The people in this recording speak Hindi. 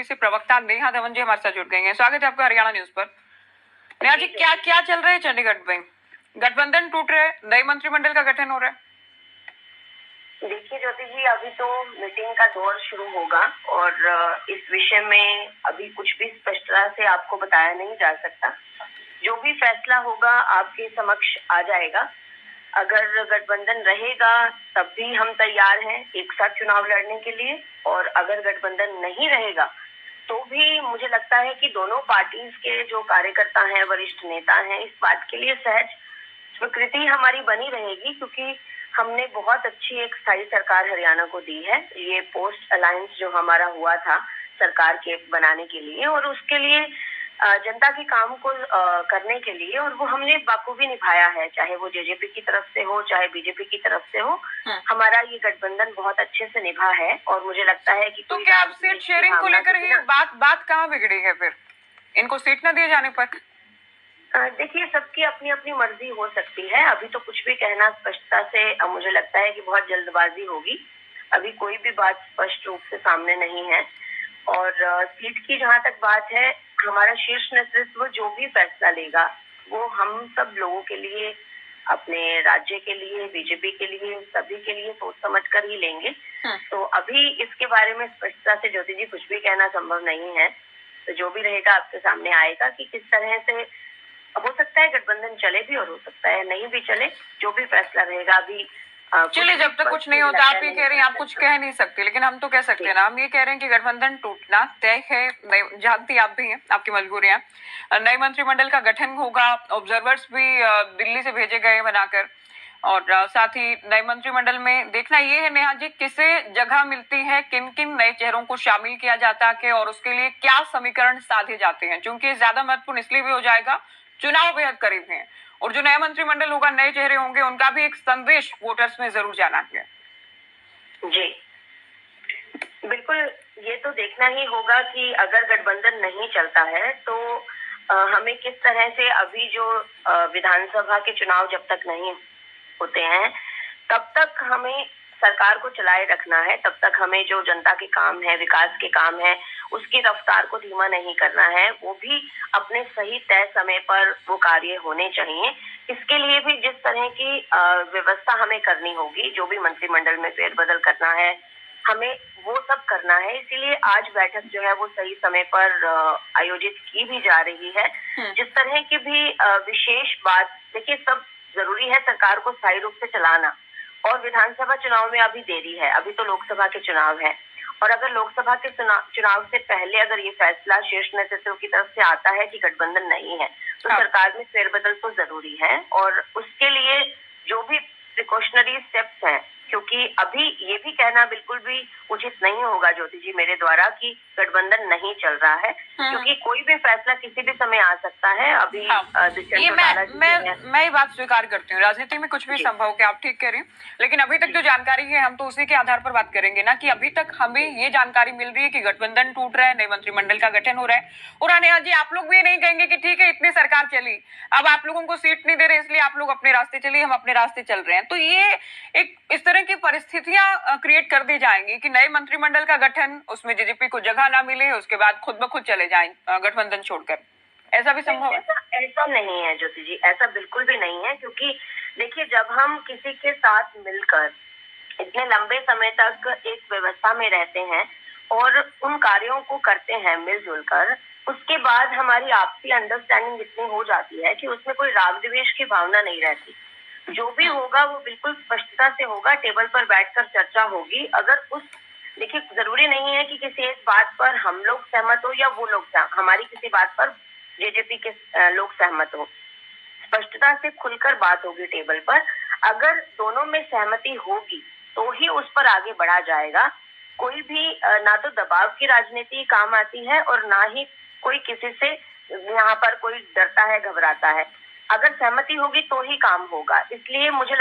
बीजेपी से प्रवक्ता नेहा धवन जी हमारे साथ जुड़ गए हैं। स्वागत है आपका हरियाणा न्यूज पर। नेहा जी, क्या क्या चल रहा है चंडीगढ़ में? गठबंधन टूट रहे, नए मंत्रिमंडल का गठन हो रहा है। देखिए ज्योति जी, अभी तो मीटिंग का दौर शुरू होगा और इस विषय में अभी कुछ भी स्पष्टता से आपको बताया नहीं जा सकता। जो भी फैसला होगा आपके समक्ष आ जाएगा। अगर गठबंधन रहेगा तब भी हम तैयार हैं एक साथ चुनाव लड़ने के लिए, और अगर गठबंधन नहीं रहेगा तो भी मुझे लगता है कि दोनों पार्टीज के जो कार्यकर्ता हैं, वरिष्ठ नेता हैं, इस बात के लिए सहज स्वीकृति हमारी बनी रहेगी, क्योंकि हमने बहुत अच्छी एक स्थायी सरकार हरियाणा को दी है। ये पोस्ट अलायंस जो हमारा हुआ था सरकार के बनाने के लिए, और उसके लिए जनता के काम को करने के लिए, और वो हमने बाखूबी निभाया है, चाहे वो जेजेपी की तरफ से हो चाहे बीजेपी की तरफ से हो। हमारा ये गठबंधन बहुत अच्छे से निभा है, और मुझे लगता है कि तो क्या आप सीट शेयरिंग को लेकर ही बात कहाँ बिगड़ी है फिर, इनको सीट न दिए जाने पर? देखिए, सबकी अपनी अपनी मर्जी हो सकती है। अभी तो कुछ भी कहना स्पष्टता से मुझे लगता है कि बहुत जल्दबाजी होगी। अभी कोई भी बात स्पष्ट रूप से सामने नहीं है। और सीट की जहाँ तक बात है, हमारा शीर्ष नेतृत्व जो भी फैसला लेगा वो हम सब लोगों के लिए, अपने राज्य के लिए, बीजेपी के लिए, सभी के लिए सोच समझ कर ही लेंगे। तो अभी इसके बारे में स्पष्टता से ज्योति जी कुछ भी कहना संभव नहीं है। तो जो भी रहेगा आपके सामने आएगा कि किस तरह से हो सकता है गठबंधन चले भी और हो सकता है नहीं भी चले। जो भी फैसला रहेगा अभी चलिए, जब तक कुछ नहीं होता आप ये कह रही हैं, आप कुछ कह नहीं सकते, लेकिन हम तो कह सकते हैं ना। हम ये कह रहे हैं कि गठबंधन टूटना तय है, जानती आप भी हैं, आपकी मजबूरियां। नए मंत्रिमंडल का गठन होगा, ऑब्जर्वर्स भी दिल्ली से भेजे गए बनाकर, और साथ ही नए मंत्रिमंडल में देखना ये है नेहा जी, किसे जगह मिलती है, किन किन नए चेहरों को शामिल किया जाता है और उसके लिए क्या समीकरण साधे जाते हैं। क्योंकि ज्यादा महत्वपूर्ण इसलिए भी हो जाएगा, चुनाव बेहद करीब है, और जो नया मंत्रिमंडल होगा, नए चेहरे होंगे, उनका भी एक संदेश वोटर्स में जरूर जाना है। जी बिल्कुल, ये तो देखना ही होगा कि अगर गठबंधन नहीं चलता है तो हमें किस तरह से, अभी जो विधानसभा के चुनाव जब तक नहीं होते हैं तब तक हमें सरकार को चलाए रखना है। तब तक हमें जो जनता के काम है, विकास के काम है, उसकी रफ्तार को धीमा नहीं करना है। वो भी अपने सही तय समय पर वो कार्य होने चाहिए। इसके लिए भी जिस तरह की व्यवस्था हमें करनी होगी, जो भी मंत्रिमंडल में फेरबदल करना है, हमें वो सब करना है। इसीलिए आज बैठक जो है वो सही समय पर आयोजित की भी जा रही है। जिस तरह की भी विशेष बात, देखिए, सब जरूरी है सरकार को स्थायी रूप से चलाना, और विधानसभा चुनाव में अभी देरी है। अभी तो लोकसभा के चुनाव है, और अगर लोकसभा के चुनाव से पहले अगर ये फैसला शीर्ष नेतृत्व की तरफ से आता है कि गठबंधन नहीं है, तो सरकार में फेरबदल तो जरूरी है। और उसके लिए जो भी प्रिकॉशनरी स्टेप्स हैं, क्योंकि अभी ये भी कहना बिल्कुल भी उचित नहीं होगा ज्योति जी मेरे द्वारा कि गठबंधन नहीं चल रहा है, क्योंकि कोई भी फैसला किसी भी समय आ सकता है। अभी ये मैं ये बात स्वीकार करती हूँ, राजनीति में कुछ भी संभव है, आप ठीक कह रही हैं। लेकिन अभी तक जो जानकारी है, हम तो उसी के आधार पर बात करेंगे ना, कि अभी तक हमें ये जानकारी मिल रही है कि गठबंधन टूट रहा है, नए मंत्रिमंडल का गठन हो रहा है। और नेहा जी, आप लोग भी नहीं कहेंगे कि ठीक है, इतनी सरकार चली, अब आप लोगों को सीट नहीं दे रहे, इसलिए आप लोग अपने रास्ते चलिए, हम अपने रास्ते चल रहे हैं। तो ये एक इस तरह की परिस्थितियां क्रिएट कर दी जाएंगी कि नए मंत्रिमंडल का गठन, उसमें जेजेपी को जगह ना मिले, उसके बाद खुद ब खुद चले जाएं गठबंधन छोड़कर। ऐसा भी संभव है? ऐसा नहीं है ज्योति जी, ऐसा बिल्कुल भी नहीं है। क्योंकि देखिए, जब हम किसी के साथ मिलकर इतने लंबे समय तक एक व्यवस्था में रहते हैं और उन कार्यों को करते हैं मिलजुल कर, उसके बाद हमारी आपसी अंडरस्टैंडिंग इतनी हो जाती है कि उसमें कोई राग द्वेष की भावना नहीं रहती। जो भी होगा वो बिल्कुल स्पष्टता से होगा, टेबल पर बैठकर चर्चा होगी। अगर देखिए, जरूरी नहीं है कि किसी एक बात पर हम लोग सहमत हो या वो लोग हमारी किसी बात पर जेजेपी के लोग सहमत हो। स्पष्टता से खुलकर बात होगी टेबल पर। अगर दोनों में सहमति होगी तो ही उस पर आगे बढ़ा जाएगा। कोई भी ना तो दबाव की राजनीति काम आती है और ना ही कोई किसी से यहाँ पर कोई डरता है, घबराता है। अगर सहमति होगी तो ही काम होगा। इसलिए मुझे